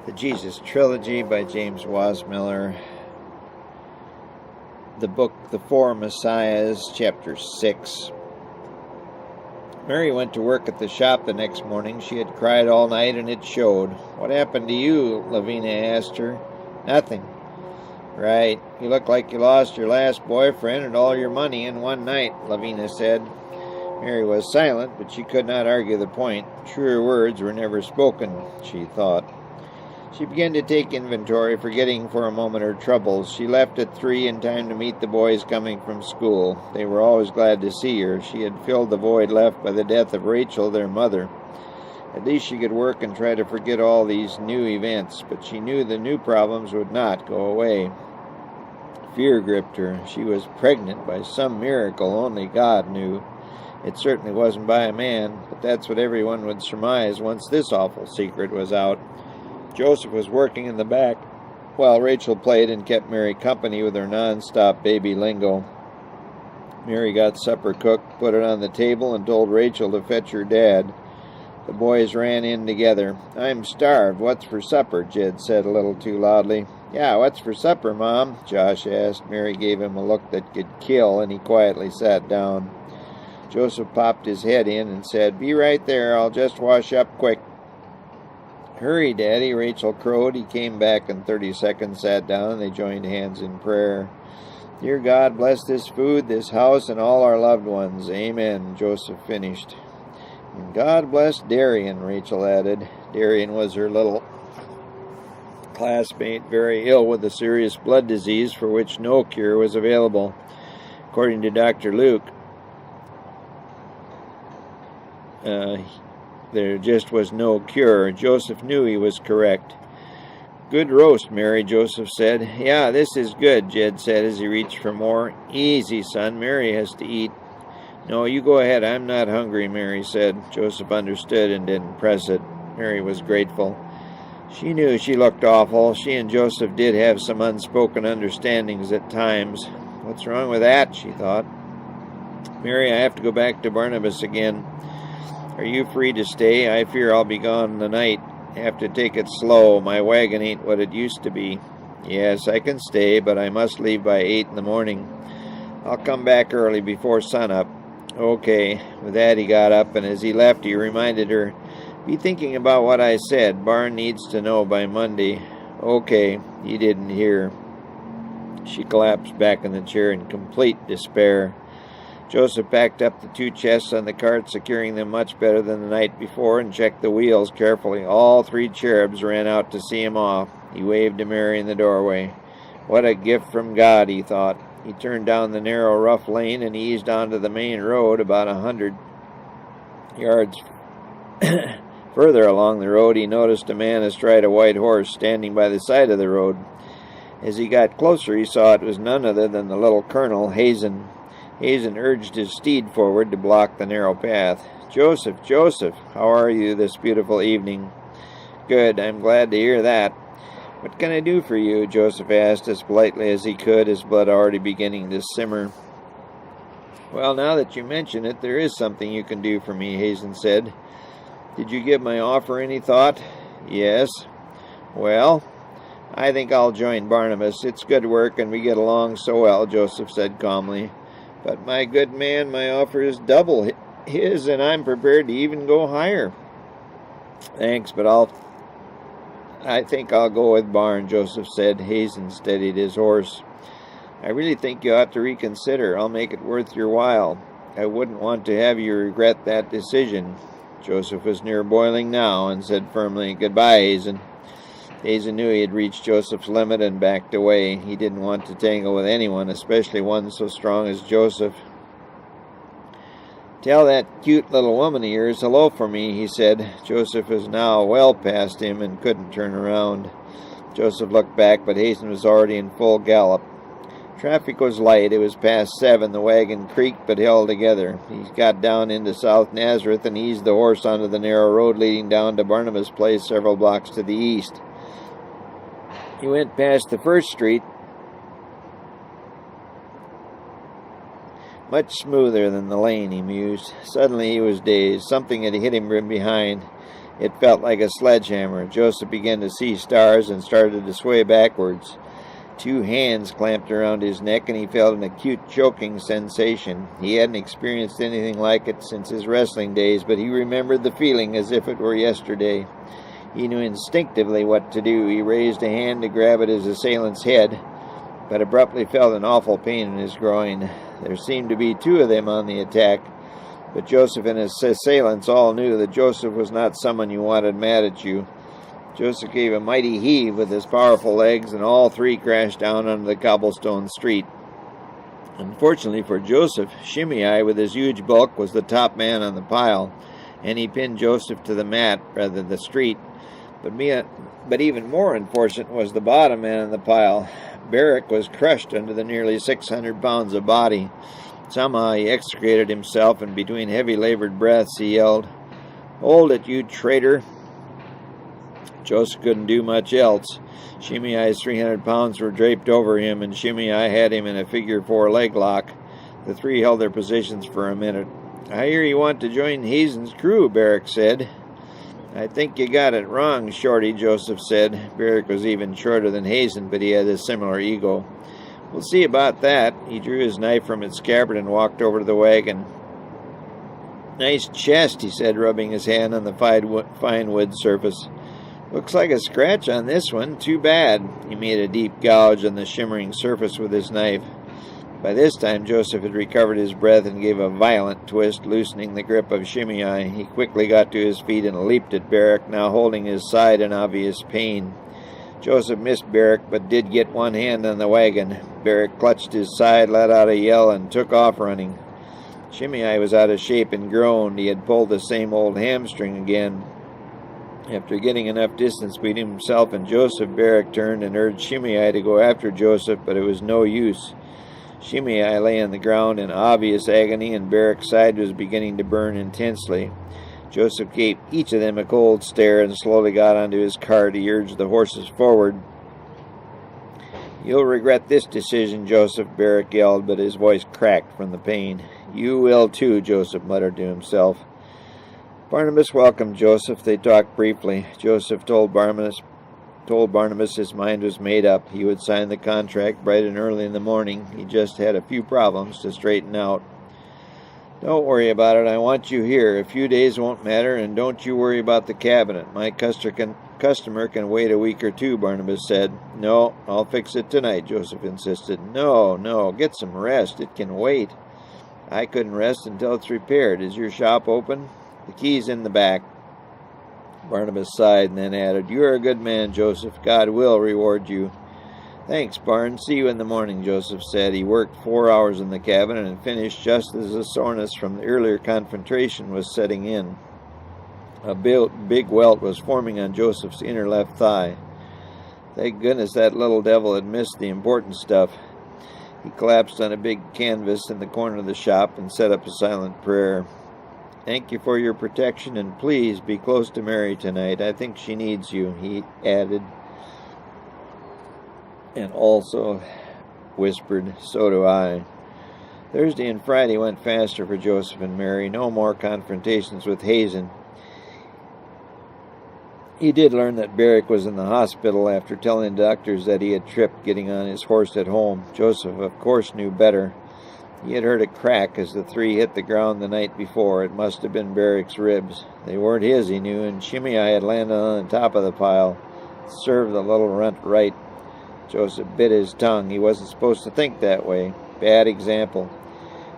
The Jesus Trilogy by James Wasmiller. The book The Four Messiahs, Chapter 6. Mary went to work at the shop the next morning. She had cried all night, and it showed. "What happened to you?" Lavina asked her. "Nothing." "Right. You look like you lost your last boyfriend and all your money in one night," Lavina said. Mary was silent, but she could not argue the point. Truer words were never spoken, she thought. She began to take inventory, forgetting for a moment her troubles. She left at 3 in time to meet the boys coming from school. They were always glad to see her. She had filled the void left by the death of Rachel, their mother. At least she could work and try to forget all these new events, but she knew the new problems would not go away. Fear gripped her. She was pregnant by some miracle only God knew. It certainly wasn't by a man, but that's what everyone would surmise once this awful secret was out. Joseph was working in the back while Rachel played and kept Mary company with her non-stop baby lingo. Mary got supper cooked, put it on the table, and told Rachel to fetch her dad. The boys ran in together. "I'm starved. What's for supper?" Jed said a little too loudly. "Yeah, what's for supper, Mom?" Josh asked. Mary gave him a look that could kill, and he quietly sat down. Joseph popped his head in and said, "Be right there. I'll just wash up quick." "Hurry, Daddy," Rachel crowed. He came back in 30 seconds, sat down, and they joined hands in prayer. "Dear God, bless this food, this house, and all our loved ones. Amen," Joseph finished. "And God bless Darian," Rachel added. Darian was her little classmate, very ill with a serious blood disease for which no cure was available. According to Dr. Luke, there just was no cure. Joseph knew he was correct. "Good roast, Mary," Joseph said. "Yeah, this is good," Jed said as he reached for more. "Easy, son. Mary has to eat." "No, you go ahead. I'm not hungry," Mary said. Joseph understood and didn't press it. Mary was grateful. She knew she looked awful. She and Joseph did have some unspoken understandings at times. "What's wrong with that?" she thought. "Mary, I have to go back to Barnabas again. Are you free to stay? I fear I'll be gone the night. Have to take it slow. My wagon ain't what it used to be." "Yes, I can stay, but I must leave by 8 in the morning. I'll come back early before sunup." "Okay." With that, he got up, and as he left, he reminded her, "Be thinking about what I said. Barn needs to know by Monday." "Okay." He didn't hear. She collapsed back in the chair in complete despair. Joseph packed up the 2 chests on the cart, securing them much better than the night before, and checked the wheels carefully. All 3 cherubs ran out to see him off. He waved to Mary in the doorway. What a gift from God, he thought. He turned down the narrow, rough lane and eased onto the main road. About 100 yards further along the road, he noticed a man astride a white horse standing by the side of the road. As he got closer, he saw it was none other than the little Colonel, Hazen. Hazen urged his steed forward to block the narrow path. "Joseph, Joseph, how are you this beautiful evening?" "Good, I'm glad to hear that." "What can I do for you?" Joseph asked as politely as he could, his blood already beginning to simmer. "Well, now that you mention it, there is something you can do for me," Hazen said. "Did you give my offer any thought?" "Yes." "Well, I think I'll join Barnabas. It's good work, and we get along so well," Joseph said calmly. "But my good man, my offer is double his, and I'm prepared to even go higher." "Thanks, but I think I'll go with Barn," Joseph said. Hazen steadied his horse. "I really think you ought to reconsider. I'll make it worth your while. I wouldn't want to have you regret that decision." Joseph was near boiling now and said firmly, "Goodbye, Hazen." Hazen knew he had reached Joseph's limit and backed away. He didn't want to tangle with anyone, especially one so strong as Joseph. "Tell that cute little woman of yours hello for me," he said. Joseph was now well past him and couldn't turn around. Joseph looked back, but Hazen was already in full gallop. Traffic was light. It was past 7. The wagon creaked but held together. He got down into South Nazareth and eased the horse onto the narrow road leading down to Barnabas Place several blocks to the east. He went past the first street, much smoother than the lane, he mused. Suddenly he was dazed. Something had hit him from behind. It felt like a sledgehammer. Joseph began to see stars and started to sway backwards. 2 hands clamped around his neck, and he felt an acute choking sensation. He hadn't experienced anything like it since his wrestling days, but he remembered the feeling as if it were yesterday. He knew instinctively what to do. He raised a hand to grab at his assailant's head, but abruptly felt an awful pain in his groin. There seemed to be 2 of them on the attack, but Joseph and his assailants all knew that Joseph was not someone you wanted mad at you. Joseph gave a mighty heave with his powerful legs, and all 3 crashed down onto the cobblestone street. Unfortunately for Joseph, Shimei, with his huge bulk, was the top man on the pile, and he pinned Joseph to the mat rather than the street. But even more unfortunate was the bottom man on the pile. Barak was crushed under the nearly 600 pounds of body. Somehow he extricated himself, and between heavy labored breaths he yelled, "Hold it, you traitor!" Joseph couldn't do much else. Shimei's 300 pounds were draped over him, and Shimei had him in a figure-4 leg lock. The 3 held their positions for a minute. "I hear you want to join Hazen's crew," Barak said. "I think you got it wrong, Shorty," Joseph said. Barak was even shorter than Hazen, but he had a similar ego. "We'll see about that." He drew his knife from its scabbard and walked over to the wagon. "Nice chest," he said, rubbing his hand on the fine wood surface. "Looks like a scratch on this one. Too bad." He made a deep gouge on the shimmering surface with his knife. By this time, Joseph had recovered his breath and gave a violent twist, loosening the grip of Shimei. He quickly got to his feet and leaped at Barak, now holding his side in obvious pain. Joseph missed Barak, but did get one hand on the wagon. Barak clutched his side, let out a yell, and took off running. Shimei was out of shape and groaned. He had pulled the same old hamstring again. After getting enough distance between himself and Joseph, Barak turned and urged Shimei to go after Joseph, but it was no use. Shimei lay on the ground in obvious agony, and Barak's side was beginning to burn intensely. Joseph gave each of them a cold stare and slowly got onto his cart. He urged the horses forward. "You'll regret this decision, Joseph," Barak yelled, but his voice cracked from the pain. "You will too," Joseph muttered to himself. Barnabas welcomed Joseph. They talked briefly. Joseph told Barnabas his mind was made up. He would sign the contract bright and early in the morning. He just had a few problems to straighten out. "Don't worry about it. I want you here. A few days won't matter, and don't you worry about the cabinet. My customer can wait a week or 2, Barnabas said. "No, I'll fix it tonight," Joseph insisted. No, get some rest. It can wait." "I couldn't rest until it's repaired. Is your shop open?" "The key's in the back." Barnabas sighed and then added, "You are a good man, Joseph. God will reward you." "Thanks, Barn. See you in the morning," Joseph said. He worked 4 hours in the cabinet and finished just as the soreness from the earlier confrontation was setting in. A big welt was forming on Joseph's inner left thigh. Thank goodness that little devil had missed the important stuff. He collapsed on a big canvas in the corner of the shop and set up a silent prayer. "Thank you for your protection, and please be close to Mary tonight. I think she needs you," he added. And also whispered, "So do I." Thursday and Friday went faster for Joseph and Mary. No more confrontations with Hazen. He did learn that Barak was in the hospital after telling the doctors that he had tripped getting on his horse at home. Joseph, of course, knew better. He had heard a crack as the 3 hit the ground the night before. It must have been Barak's ribs. They weren't his, he knew, and Shimei had landed on the top of the pile. Served the little runt right. Joseph bit his tongue. He wasn't supposed to think that way. Bad example.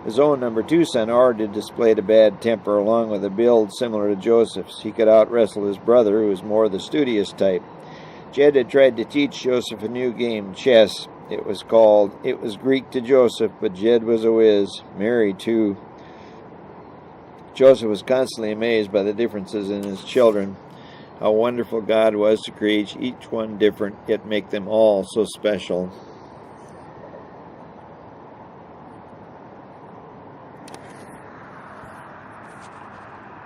His own number 2 son, Ard, displayed a bad temper along with a build similar to Joseph's. He could out-wrestle his brother, who was more the studious type. Jed had tried to teach Joseph a new game, chess. It was Greek to Joseph, but Jed was a whiz. Mary, too. Joseph was constantly amazed by the differences in his children. How wonderful God was to create each one different, yet make them all so special.